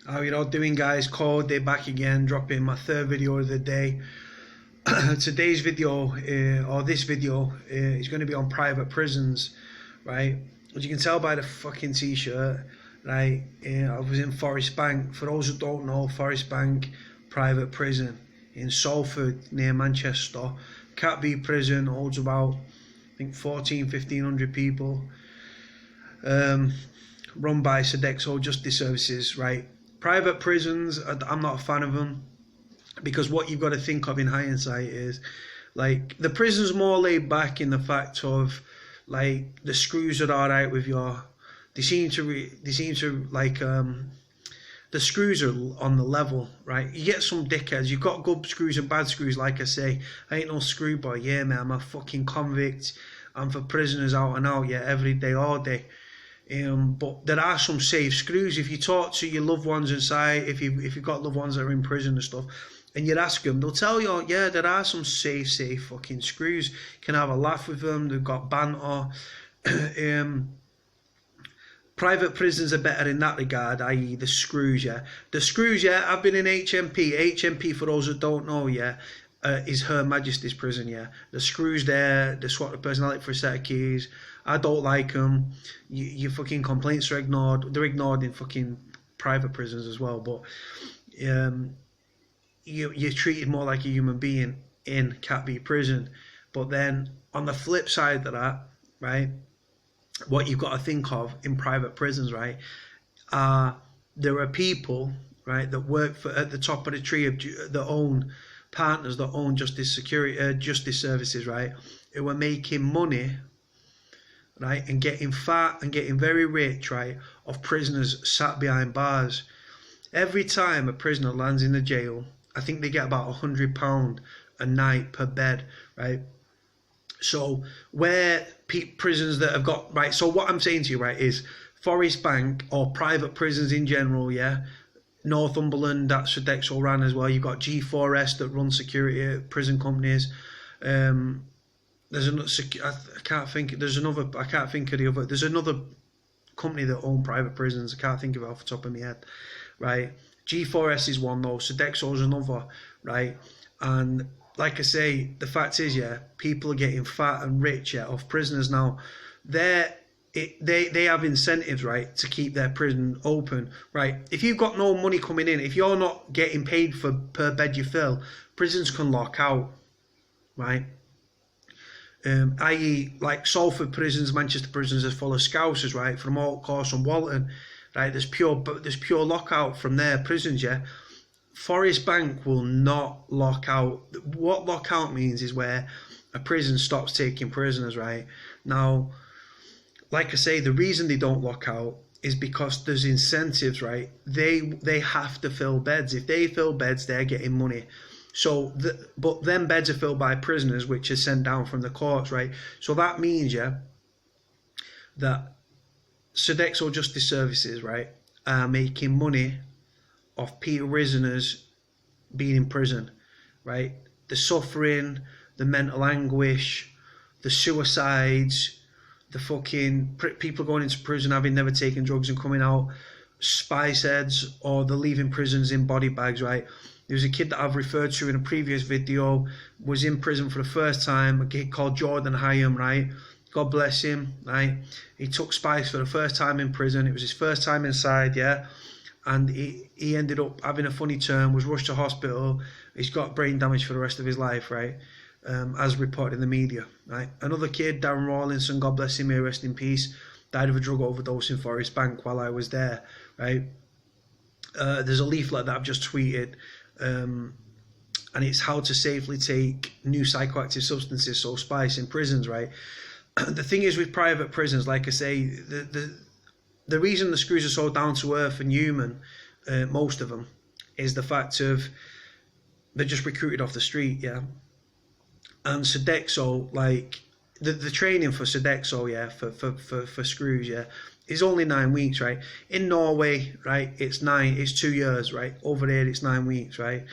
How you all doing, guys? Cody back again, dropping my third video of the day. Today's video, or this video, is going to be on private prisons, right? As you can tell by the fucking t-shirt, right? I was in Forest Bank. For those who don't know, Forest Bank private prison in Salford near Manchester. Cat B prison holds about, I think, 1,500 people. Run by Sodexo Justice Services, right? Private prisons, I'm not a fan of them, because what you've got to think of in hindsight is, like, the prison's more laid back in the fact of, like, the screws are all right with your, they seem to like, the screws are on the level, right? You get some dickheads, you've got good screws and bad screws. Like I say, I ain't no screw boy. Yeah, man, I'm a fucking convict. I'm for prisoners out and out, yeah, every day, all day. But there are some safe screws. If you talk to your loved ones inside, if you've got loved ones that are in prison and stuff, and you ask them, they'll tell you, yeah, there are some safe fucking screws. You can have a laugh with them. They've got banter. Private prisons are better in that regard, i.e. the screws, yeah. The screws, yeah, I've been in HMP. HMP, for those that don't know, yeah, is Her Majesty's prison, yeah. The screws there, they swap the personality for a set of keys. I don't like them. Your fucking complaints are ignored. They're ignored in fucking private prisons as well, but you're treated more like a human being in Cat B prison. But then on the flip side of that, right, what you've got to think of in private prisons, right, there are people, right, that work for at the top of the tree of their own partners, that own justice services, right, who are making money, right, and getting fat and getting very rich, right, of prisoners sat behind bars. Every time a prisoner lands in the jail, I think they get about £100 a night per bed, right? So where prisons that have got, right, so what I'm saying to you, right, is Forest Bank or private prisons in general, yeah, Northumberland, that's Sodexo ran as well. You've got G4S that run security at prison companies. There's another, I can't think of the other. There's another company that own private prisons. I can't think of it off the top of my head, right? G4S is one though. Sodexo is another, right? And like I say, the fact is, yeah, people are getting fat and rich, yeah, off prisoners now. They have incentives, right, to keep their prison open, right? If you've got no money coming in, if you're not getting paid for per bed you fill, prisons can lock out, right? I.e. like Salford prisons, Manchester prisons are full of Scousers, right, from Alt Course and Walton, right? There's pure lockout from their prisons, yeah. Forest Bank will not lock out. What lockout means is where a prison stops taking prisoners, right? Now, like I say, the reason they don't lock out is because there's incentives, right? They have to fill beds. If they fill beds, they're getting money. So, but then beds are filled by prisoners, which is sent down from the courts, right? So that means, yeah, that Sodexo Justice Services, right, are making money off prisoners being in prison, right? The suffering, the mental anguish, the suicides, the fucking people going into prison having never taken drugs and coming out spice heads, or they're leaving prisons in body bags, right? There was a kid that I've referred to in a previous video, was in prison for the first time, a kid called Jordan Hyam, right? God bless him, right? He took spice for the first time in prison. It was his first time inside, yeah? And he ended up having a funny turn, was rushed to hospital. He's got brain damage for the rest of his life, right? As reported in the media, right? Another kid, Darren Rawlinson, God bless him, may rest in peace, died of a drug overdose in Forest Bank while I was there, right? There's a leaflet that I've just tweeted, and it's how to safely take new psychoactive substances, so spice, in prisons, right? The thing is with private prisons, like I say, the reason the screws are so down to earth and human, most of them, is the fact of they're just recruited off the street, yeah. And Sodexo, like the training for Sodexo, yeah, for screws, yeah, is only 9 weeks, right? In Norway, right, it's 2 years, right? Over there, it's 9 weeks, right?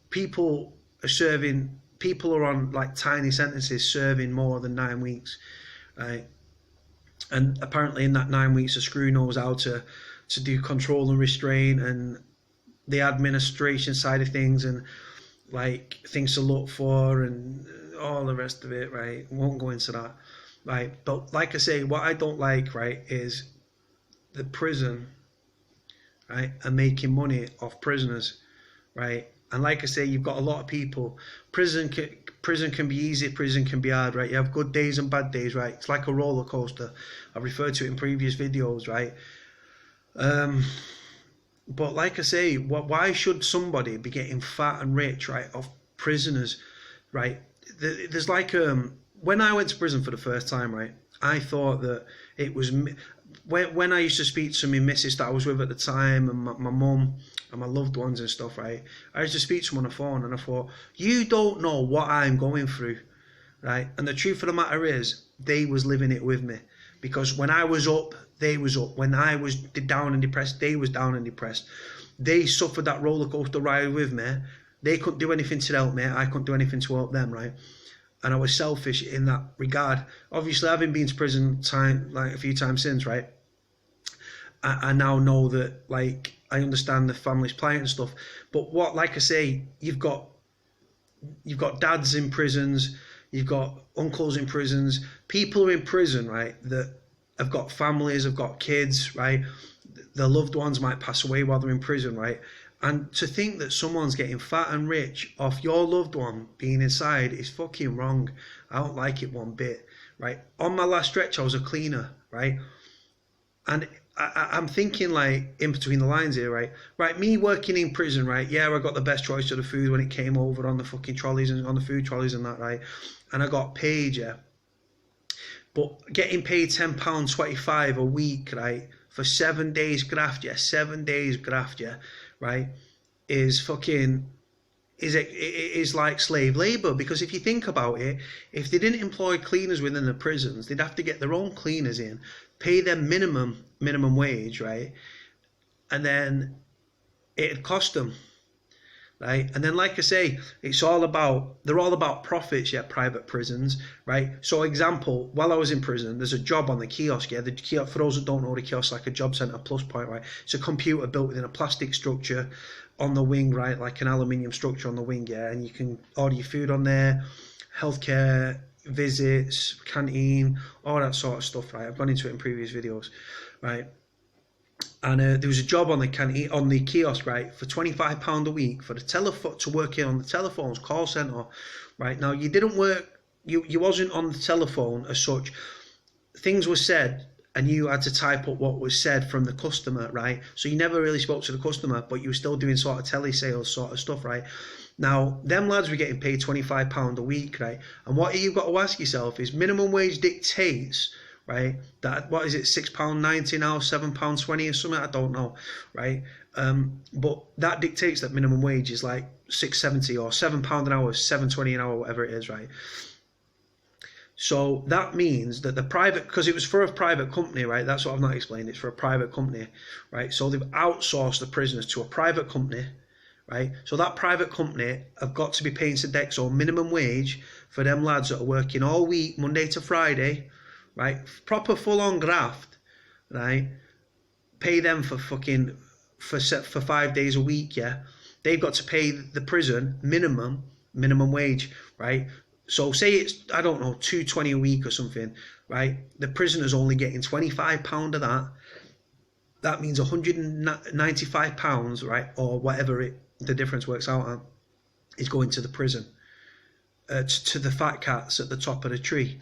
People are on like tiny sentences serving more than 9 weeks, right? And apparently in that 9 weeks, a screw knows how to to do control and restraint and the administration side of things, and like things to look for and all the rest of it, right? Won't go into that, right? But like I say, what I don't like, right, is the prison, right, are making money off prisoners, right? And like I say, you've got a lot of people. Prison can be easy, prison can be hard, right? You have good days and bad days, right? It's like a roller coaster. I've referred to it in previous videos, right? But like I say, why should somebody be getting fat and rich, right, off prisoners, right? There's like, when I went to prison for the first time, right, I thought that it was, when I used to speak to my missus that I was with at the time, and my mum and my loved ones and stuff, right, I used to speak to them on the phone, and I thought, you don't know what I'm going through, right? And the truth of the matter is, they was living it with me, because when I was up, they was up. When I was down and depressed, they was down and depressed. They suffered that roller coaster ride with me. They couldn't do anything to help me. I couldn't do anything to help them, right? And I was selfish in that regard. Obviously, having been to prison like a few times since, right, I now know that, like, I understand the family's plight and stuff. But what, like I say, you've got dads in prisons, you've got uncles in prisons, people are in prison, right, that have got families, have got kids, right? Their loved ones might pass away while they're in prison, right? And to think that someone's getting fat and rich off your loved one being inside is fucking wrong. I don't like it one bit, right? On my last stretch, I was a cleaner, right? And I'm thinking, like, in between the lines here, right? Right, me working in prison, right? Yeah, I got the best choice of the food when it came over on the fucking trolleys and on the food trolleys and that, right? And I got paid, yeah. But getting paid £10.25 a week, right, for 7 days graft, yeah, 7 days graft, yeah, right, is like slave labour. Because if you think about it, if they didn't employ cleaners within the prisons, they'd have to get their own cleaners in, pay them minimum wage, right, and then it'd cost them. Right, and then, like I say, they're all about profits, yeah, private prisons, right? So, example, while I was in prison, there's a job on the kiosk, yeah. The kiosk, for those that don't know, the kiosk like a job centre plus point, right? It's a computer built within a plastic structure on the wing, right, like an aluminium structure on the wing, yeah. And you can order your food on there, healthcare, visits, canteen, all that sort of stuff, right? I've gone into it in previous videos, right? And there was a job on the kiosk, right, for £25 a week for to work in on the telephones call centre, right? Now, you didn't work, you wasn't on the telephone as such. Things were said, and you had to type up what was said from the customer, right? So you never really spoke to the customer, but you were still doing sort of telesales sort of stuff, right? Now, them lads were getting paid £25 a week, right? And what you've got to ask yourself is, minimum wage dictates, right, that, what is it, £6.90 now, £7.20 or something, I don't know, right? But that dictates that minimum wage is like £6.70 or £7 an hour, £7.20 an hour, whatever it is, right? So that means that because it was for a private company, right? That's what I've not explained. It's for a private company, right? So they've outsourced the prisoners to a private company, right? So that private company have got to be paying Sodexo minimum wage for them lads that are working all week, Monday to Friday, right? Proper full-on graft, right? Pay them for 5 days a week, yeah? They've got to pay the prison minimum wage, right? So say it's, I don't know, £2.20 a week or something, right? The prisoner's only getting £25 of that. That means £195, right? Or whatever the difference works out at, is going to the prison, to the fat cats at the top of the tree,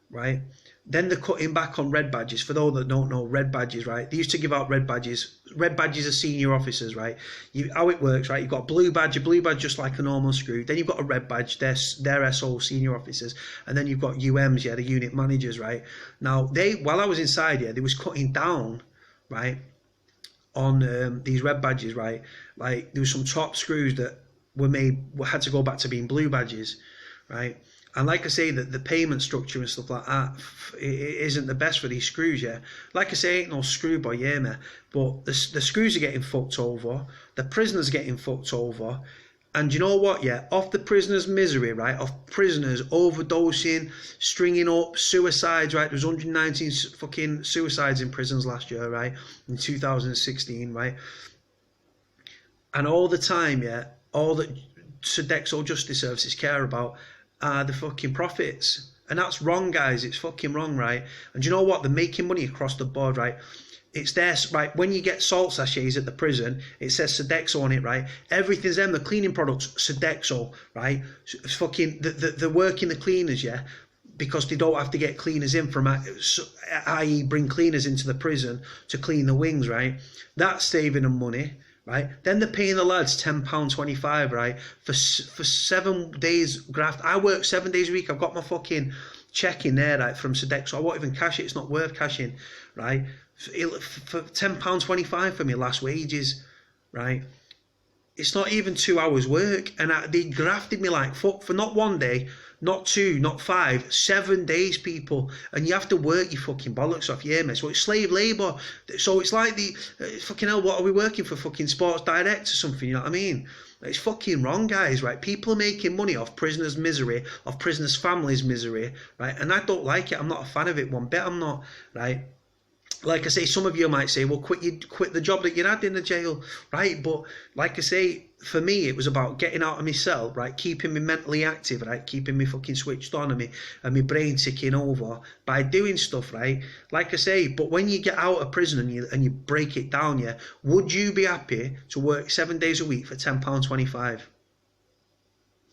right? Then they're cutting back on red badges. For those that don't know, red badges, right? They used to give out red badges. Red badges are senior officers, right? How it works, right? You've got a blue badge just like a normal screw. Then you've got a red badge, they're SO, senior officers. And then you've got UMs, yeah, the unit managers, right? Now, while I was inside, yeah, they was cutting down, right, on these red badges, right? Like, there was some top screws that had to go back to being blue badges, right? And like I say, that the payment structure and stuff like that, it isn't the best for these screws, yeah. Like I say, ain't no screw boy, yeah, man. But the screws are getting fucked over, the prisoners are getting fucked over, And you know what, yeah? Off the prisoners' misery, right? Off prisoners overdosing, stringing up, suicides, right? There was 119 fucking suicides in prisons last year, right? In 2016, right? And all the time, yeah, all that Sodexo Justice Services care about are the fucking profits. And that's wrong, guys. It's fucking wrong, right? And you know what? They're making money across the board, right? It's there, right? When you get salt sachets at the prison, it says Sodexo on it, right? Everything's them. The cleaning products, Sodexo, right? It's fucking, they're working the cleaners, yeah? Because they don't have to get cleaners in from, i.e. bring cleaners into the prison to clean the wings, right? That's saving them money, right? Then they're paying the lads £10.25, right? For 7 days graft. I work 7 days a week. I've got my fucking check in there, right, from Sodexo. I won't even cash it. It's not worth cashing, right? For £10.25 for my last wages, right? It's not even 2 hours work, and they grafted me like fuck for not 1 day, not 2, not 5, 7 days, people. And you have to work your fucking bollocks off, yeah, mate. So it's slave labour. So it's like the fucking hell. What are we working for? Fucking Sports Direct or something? You know what I mean? It's fucking wrong, guys, right? People are making money off prisoners' misery, off prisoners' families' misery, right? And I don't like it. I'm not a fan of it one bit. I'm not, right? Like I say, some of you might say, well, quit the job that you had in the jail, right? But like I say, for me, it was about getting out of my cell, right? Keeping me mentally active, right? Keeping me fucking switched on and my brain ticking over by doing stuff, right? Like I say, but when you get out of prison and you break it down, yeah, would you be happy to work 7 days a week for £10.25?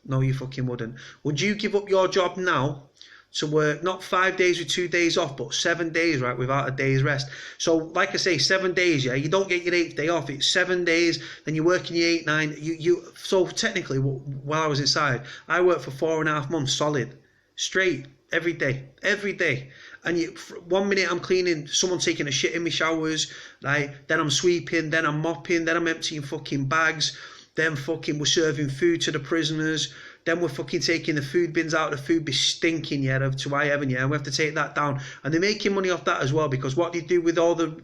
No, you fucking wouldn't. Would you give up your job now to work not 5 days with 2 days off, but 7 days, right, without a day's rest? So like I say, 7 days, yeah, you don't get your 8th day off. It's 7 days, then you're working your 8, 9. So technically, while I was inside, I worked for 4.5 months solid, straight, every day. And 1 minute I'm cleaning, someone taking a shit in my showers, right? Then I'm sweeping, then I'm mopping, then I'm emptying fucking bags, then fucking we're serving food to the prisoners. Then we're fucking taking the food bins out. The food be stinking, yeah, to high heaven, yeah. And we have to take that down. And they're making money off that as well, because what they do with all the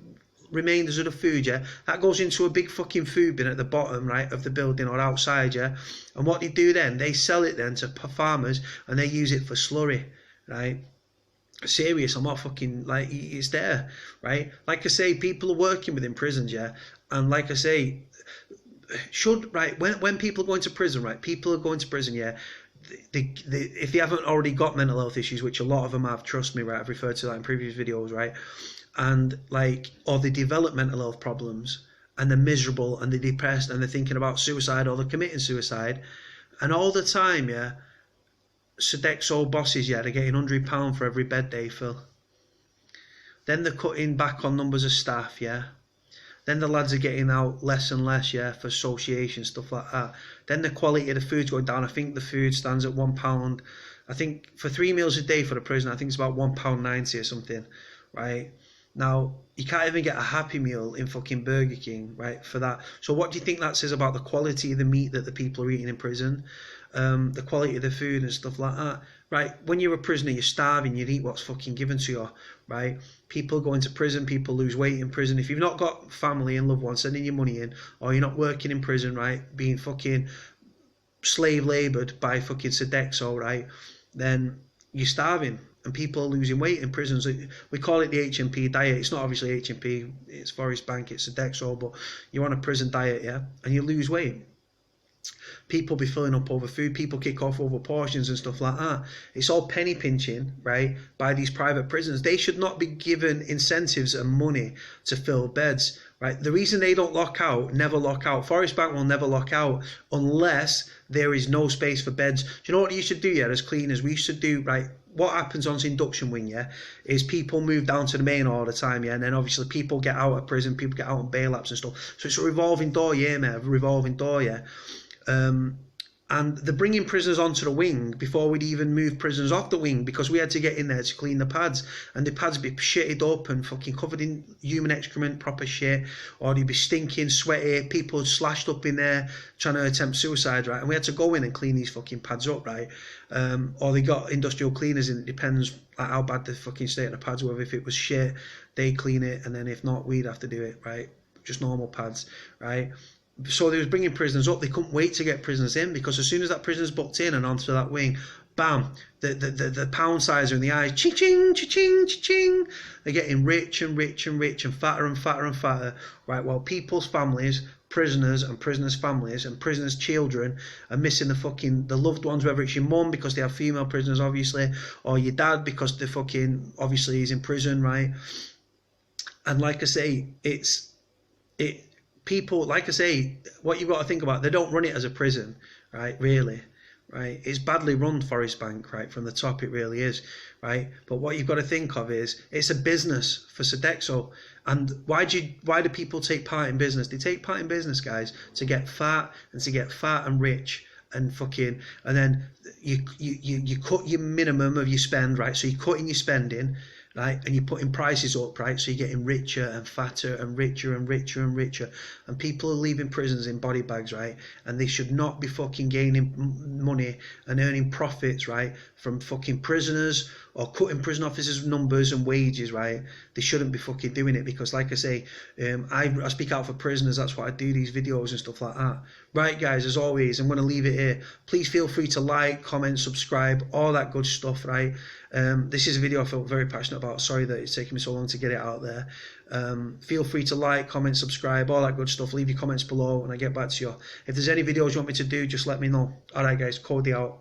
remainders of the food, yeah, that goes into a big fucking food bin at the bottom, right, of the building or outside, yeah. And what they do then, they sell it then to farmers and they use it for slurry, right? Serious, I'm not fucking, like, it's there, right? Like I say, people are working within prisons, yeah. And like I say, when people are going to prison, right, people are going to prison, yeah, if they haven't already got mental health issues, which a lot of them have, trust me, right, I've referred to that in previous videos, right, and like, or they develop mental health problems and they're miserable and they're depressed and they're thinking about suicide or they're committing suicide, and all the time, yeah, Sodexo bosses, yeah, they're getting £100 for every bed they fill. Then they're cutting back on numbers of staff, yeah. Then the lads are getting out less and less, yeah, for association, stuff like that. Then the quality of the food's going down. I think the food stands at £1. I think for 3 meals a day for the prison, I think it's about £1.90 or something, right? Now, you can't even get a Happy Meal in fucking Burger King, right, for that. So what do you think that says about the quality of the meat that the people are eating in prison? The quality of the food and stuff like that, right? When you're a prisoner, you're starving, you eat what's fucking given to you, right? People go into prison, people lose weight in prison. If you've not got family and loved ones sending your money in, or you're not working in prison, right, being fucking slave laboured by fucking Sodexo, right, then you're starving. And people are losing weight in prisons. We call it the HMP diet. It's not obviously HMP, it's Forest Bank, it's Sodexo, but you're on a prison diet, yeah, and you lose weight. People be filling up over food, people kick off over portions and stuff like that. It's all penny pinching, right, by these private prisons. They should not be given incentives and money to fill beds, right? The reason they don't never lock out, Forest Bank will never lock out unless there is no space for beds. Do you know what you should do, yeah, as cleaners? We should do, right, what happens on the induction wing, yeah, is people move down to the main all the time, yeah, and then obviously people get out of prison, people get out on bail apps and stuff. So it's a revolving door, yeah, mate, a revolving door, yeah. And they're bringing prisoners onto the wing before we'd even move prisoners off the wing, because we had to get in there to clean the pads, and the pads be shitted up and fucking covered in human excrement, proper shit, or they'd be stinking, sweaty, people slashed up in there trying to attempt suicide, right? And we had to go in and clean these fucking pads up, right? Or they got industrial cleaners in. It depends like how bad the fucking state of the pads were. If it was shit, they clean it, and then if not, we'd have to do it, right? Just normal pads, right? So they was bringing prisoners up. They couldn't wait to get prisoners in, because as soon as that prisoner's booked in and onto that wing, bam, the pound sizer in the eyes, ching, ching, ching. They're getting rich and rich and rich and fatter and fatter and fatter, right? While people's families, prisoners and prisoners' families and prisoners' children are missing the loved ones, whether it's your mum because they have female prisoners, obviously, or your dad because the obviously he's in prison, right? And like I say, people, like I say, what you've got to think about, they don't run it as a prison, right? Really, right? It's badly run, Forest Bank, right? From the top, it really is, right? But what you've got to think of is it's a business for Sodexo. And why do people take part in business? They take part in business, guys, to get fat and rich and then you cut your minimum of your spend, right? So you're cutting your spending, right, and you're putting prices up, right, so you're getting richer and fatter and richer and richer and richer, and people are leaving prisons in body bags, right, and they should not be gaining money and earning profits, right, from prisoners, or cutting prison officers' numbers and wages, right. They shouldn't be doing it, because like I say, I speak out for prisoners. That's why I do these videos and stuff like that. Right, guys, as always, I'm going to leave it here. Please feel free to like, comment, subscribe, all that good stuff, right. This is a video I felt very passionate about. Sorry that it's taken me so long to get it out there. Feel free to like, comment, subscribe, all that good stuff. Leave your comments below and I get back to you. If there's any videos you want me to do, just let me know. Alright guys, Cody out.